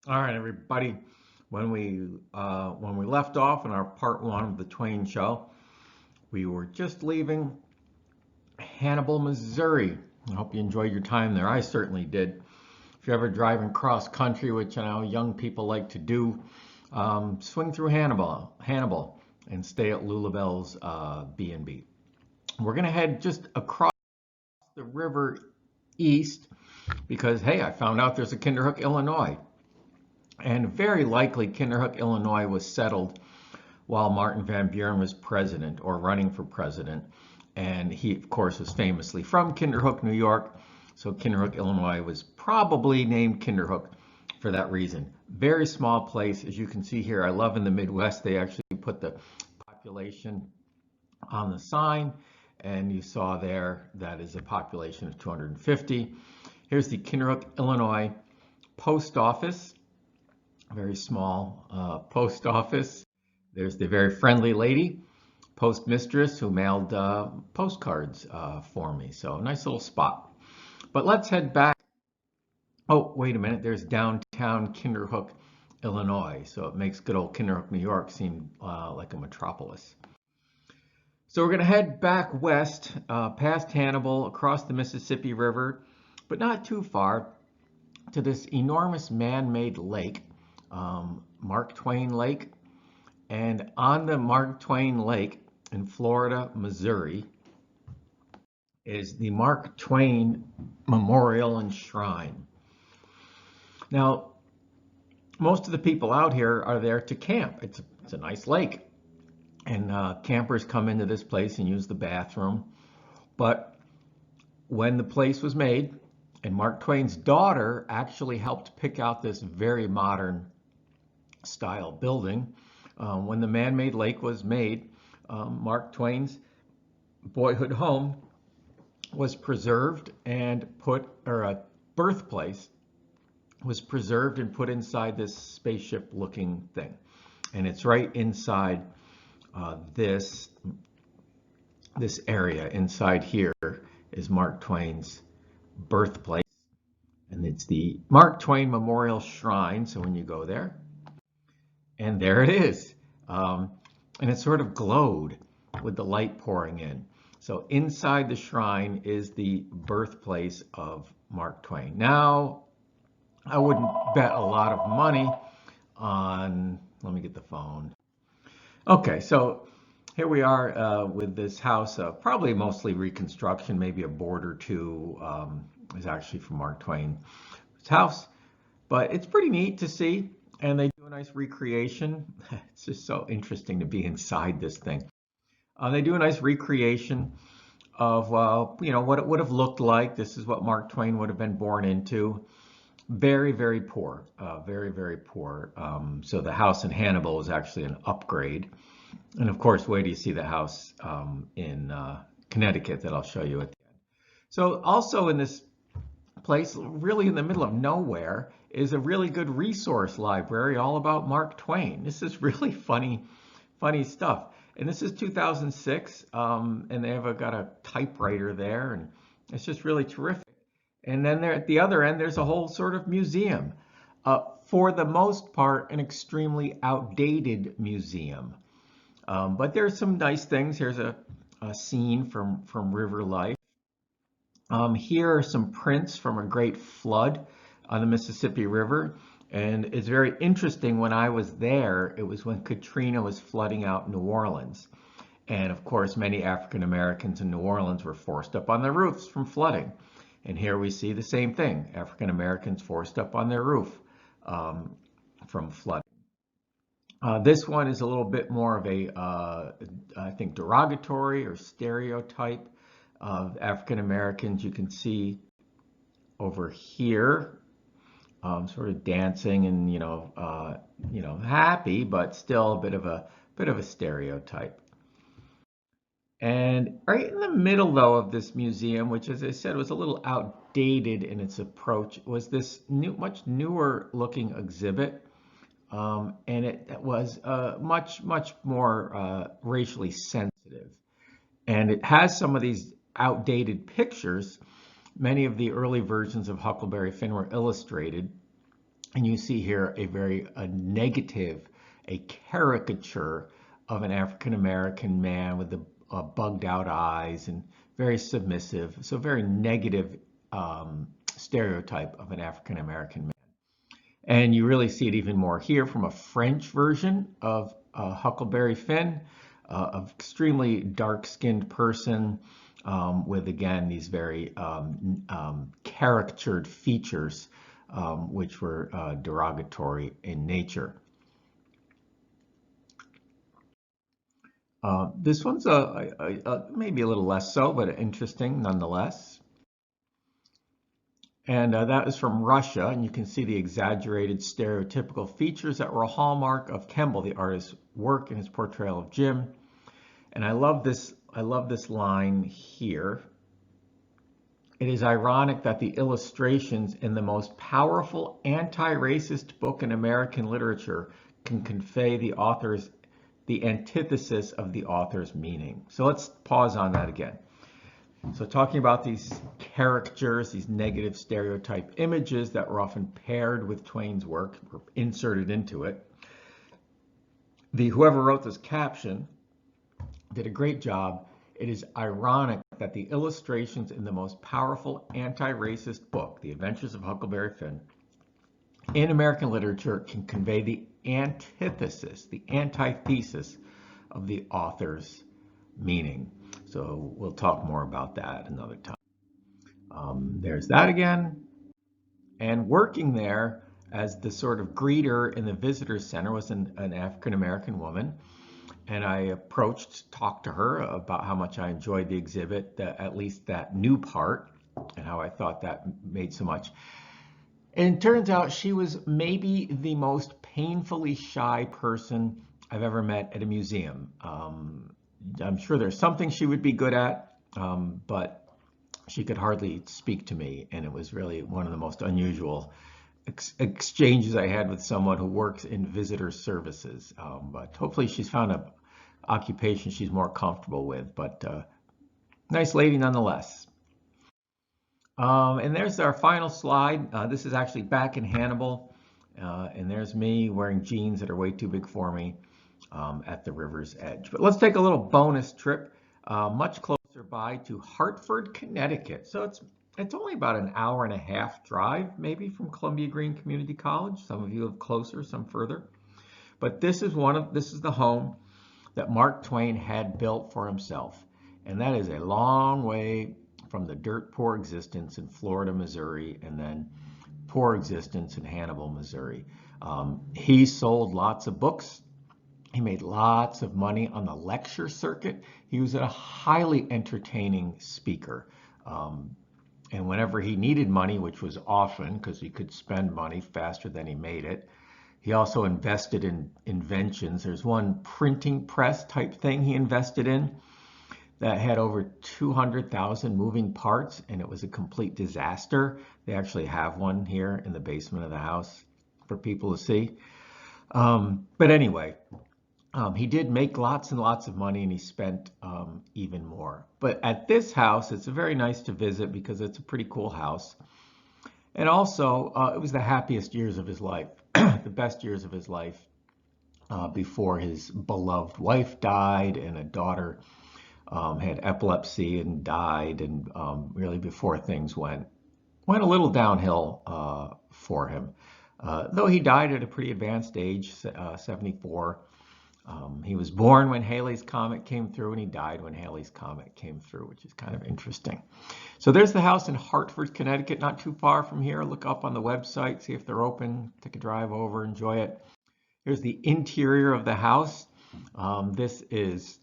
All right, everybody. When we left off in our part one of the Twain show, we were just leaving Hannibal, Missouri. I hope you enjoyed your time there. I certainly did. If you're ever driving cross country, which I know young people like to do, swing through Hannibal, and stay at Lulabelle's B&B. We're gonna head just across the river east because hey, I found out there's a Kinderhook, Illinois. And very likely Kinderhook, Illinois was settled while Martin Van Buren was president or running for president. And he, of course, was famously from Kinderhook, New York. So Kinderhook, Illinois was probably named Kinderhook for that reason. Very small place. As you can see here, I love in the Midwest, they actually put the population on the sign. And you saw there that is a population of 250. Here's the Kinderhook, Illinois post office. Very small post office. There's the very friendly lady, postmistress, who mailed postcards for me. So a nice little spot. But let's head back. Oh, wait a minute. There's downtown Kinderhook, Illinois. So it makes good old Kinderhook, New York seem like a metropolis. So we're going to head back west, past Hannibal, across the Mississippi River, but not too far, to this enormous man-made lake. Mark Twain Lake, and on the Mark Twain Lake in Florida, Missouri, is the Mark Twain Memorial and Shrine. Now, most of the people out here are there to camp. It's a nice lake, and campers come into this place and use the bathroom. But when the place was made, and Mark Twain's daughter actually helped pick out this very modern style building. When the man-made lake was made, Mark Twain's boyhood home was preserved and a birthplace was preserved and put inside this spaceship-looking thing. And it's right inside this area. Inside here is Mark Twain's birthplace. And it's the Mark Twain Memorial Shrine. So when you go there, and there it is. And it sort of glowed with the light pouring in. So inside the shrine is the birthplace of Mark Twain. Now, I wouldn't bet a lot of money on, let me get the phone. Okay, so here we are with this house, probably mostly reconstruction, maybe a board or two is actually from Mark Twain's house. But it's pretty neat to see. And they do a nice recreation. It's just so interesting to be inside this thing. They do a nice recreation of what it would have looked like. This is what Mark Twain would have been born into. Very, very poor. Very, very poor. So the house in Hannibal is actually an upgrade. And of course, wait till you see the house in Connecticut that I'll show you at the end. So also in this place, really in the middle of nowhere, is a really good resource library all about Mark Twain. This is really funny stuff. And this is 2006, and they have got a typewriter there, and it's just really terrific. And then there at the other end, there's a whole sort of museum. For the most part, an extremely outdated museum. But there's some nice things. Here's a scene from River Life. Here are some prints from a great flood on the Mississippi River. And it's very interesting, when I was there, it was when Katrina was flooding out New Orleans. And of course, many African Americans in New Orleans were forced up on their roofs from flooding. And here we see the same thing, African Americans forced up on their roof from flooding. This one is a little bit more of a, I think, derogatory or stereotype of African Americans. You can see over here, sort of dancing and happy, but still a bit of a stereotype. And right in the middle, though, of this museum, which, as I said, was a little outdated in its approach, was this much newer looking exhibit. And it was much more racially sensitive. And it has some of these outdated pictures. Many of the early versions of Huckleberry Finn were illustrated. And you see here a negative, a caricature of an African American man with the bugged out eyes and very submissive. So very negative stereotype of an African American man. And you really see it even more here from a French version of Huckleberry Finn, of extremely dark-skinned person with, again, these very caricatured features, which were derogatory in nature. This one's maybe a little less so, but interesting nonetheless. And that is from Russia, and you can see the exaggerated stereotypical features that were a hallmark of Kemble, the artist's work in his portrayal of Jim. And I love this line here. It is ironic that the illustrations in the most powerful anti-racist book in American literature can convey the antithesis of the author's meaning. So let's pause on that again. So talking about these caricatures, these negative stereotype images that were often paired with Twain's work or inserted into it. Whoever wrote this caption did a great job. It is ironic that the illustrations in the most powerful anti-racist book, The Adventures of Huckleberry Finn, in American literature can convey the antithesis, the antithesis of the author's meaning. So we'll talk more about that another time. There's that again. And working there as the sort of greeter in the visitor center was an African-American woman. And I talked to her about how much I enjoyed the exhibit, at least that new part, and how I thought that made so much. And it turns out she was maybe the most painfully shy person I've ever met at a museum. I'm sure there's something she would be good at, but she could hardly speak to me, and it was really one of the most unusual exchanges I had with someone who works in visitor services. But hopefully she's found an occupation she's more comfortable with, but nice lady nonetheless. And there's our final slide. This is actually back in Hannibal, and there's me wearing jeans that are way too big for me at the river's edge. But let's take a little bonus trip much closer by to Hartford, Connecticut. So it's only about an hour and a half drive, maybe, from Columbia Green Community College. Some of you live closer, some further. But this is the home that Mark Twain had built for himself. And that is a long way from the dirt poor existence in Florida, Missouri, and then poor existence in Hannibal, Missouri. He sold lots of books. He made lots of money on the lecture circuit. He was a highly entertaining speaker. And whenever he needed money, which was often because he could spend money faster than he made it, he also invested in inventions. There's one printing press type thing he invested in that had over 200,000 moving parts, and it was a complete disaster. They actually have one here in the basement of the house for people to see. But anyway, he did make lots and lots of money, and he spent even more. But at this house, it's very nice to visit because it's a pretty cool house. And also, it was the happiest years of his life, the best years of his life before his beloved wife died and a daughter had epilepsy and died, and really before things went a little downhill for him. Though he died at a pretty advanced age, 74. He was born when Halley's Comet came through, and he died when Halley's Comet came through, which is kind of interesting. So there's the house in Hartford, Connecticut, not too far from here. Look up on the website, see if they're open, take a drive over, enjoy it. Here's the interior of the house. This is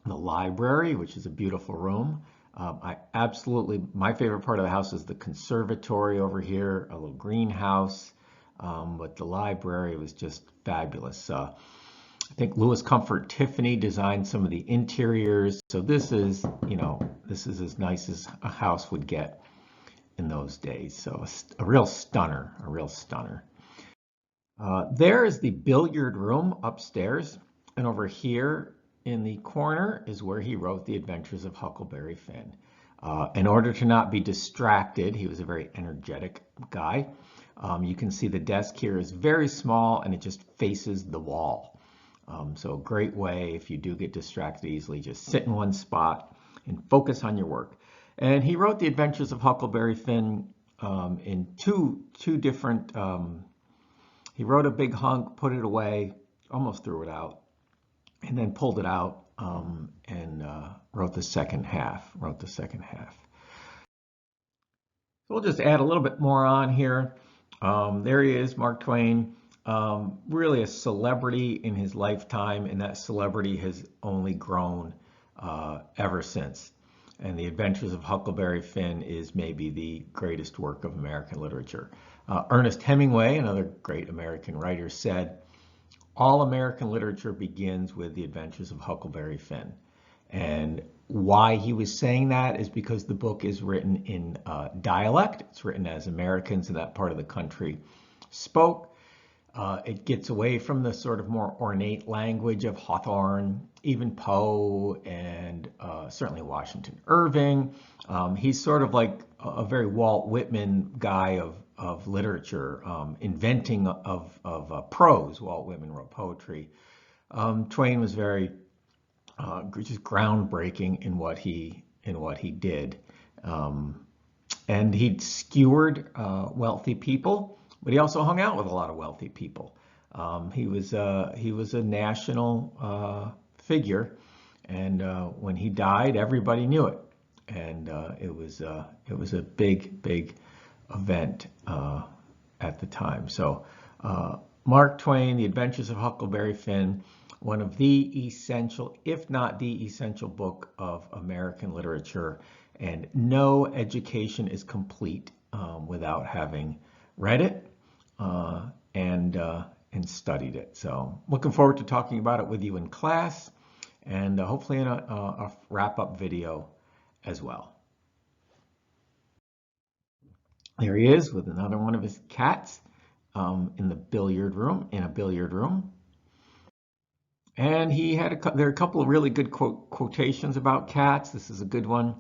the library, which is a beautiful room. My favorite part of the house is the conservatory over here, a little greenhouse, but the library was just fabulous. I think Louis Comfort Tiffany designed some of the interiors. So this is as nice as a house would get in those days. So a real stunner, There is the billiard room upstairs. And over here in the corner is where he wrote The Adventures of Huckleberry Finn. In order to not be distracted, he was a very energetic guy. You can see the desk here is very small and it just faces the wall. So a great way, if you do get distracted easily, just sit in one spot and focus on your work. And he wrote The Adventures of Huckleberry Finn in two different, he wrote a big hunk, put it away, almost threw it out, and then pulled it out and wrote the second half, We'll just add a little bit more on here. There he is, Mark Twain, really a celebrity in his lifetime, and that celebrity has only grown ever since. And The Adventures of Huckleberry Finn is maybe the greatest work of American literature. Ernest Hemingway, another great American writer, said, "All American literature begins with The Adventures of Huckleberry Finn." And why he was saying that is because the book is written in dialect. It's written as Americans in that part of the country spoke. It gets away from the sort of more ornate language of Hawthorne, even Poe, and certainly Washington Irving. He's sort of like a very Walt Whitman guy of literature, inventing of prose. Walt Whitman wrote poetry. Twain was very just groundbreaking in what he did, and he skewered wealthy people, but he also hung out with a lot of wealthy people. He was a national figure, and when he died, everybody knew it, and it was a big event at the time. So Mark Twain, The Adventures of Huckleberry Finn, one of the essential, if not the essential book of American literature, and no education is complete without having read it and studied it. So looking forward to talking about it with you in class, and hopefully in a wrap-up video as well. There he is with another one of his cats in a billiard room. And he had there are a couple of really good quotations about cats. This is a good one,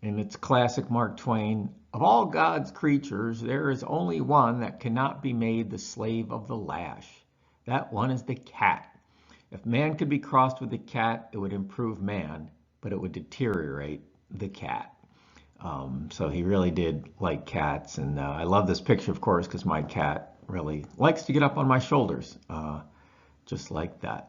and it's classic Mark Twain. "Of all God's creatures, there is only one that cannot be made the slave of the lash. That one is the cat. If man could be crossed with the cat, it would improve man, but it would deteriorate the cat." So he really did like cats, and I love this picture, of course, because my cat really likes to get up on my shoulders, just like that.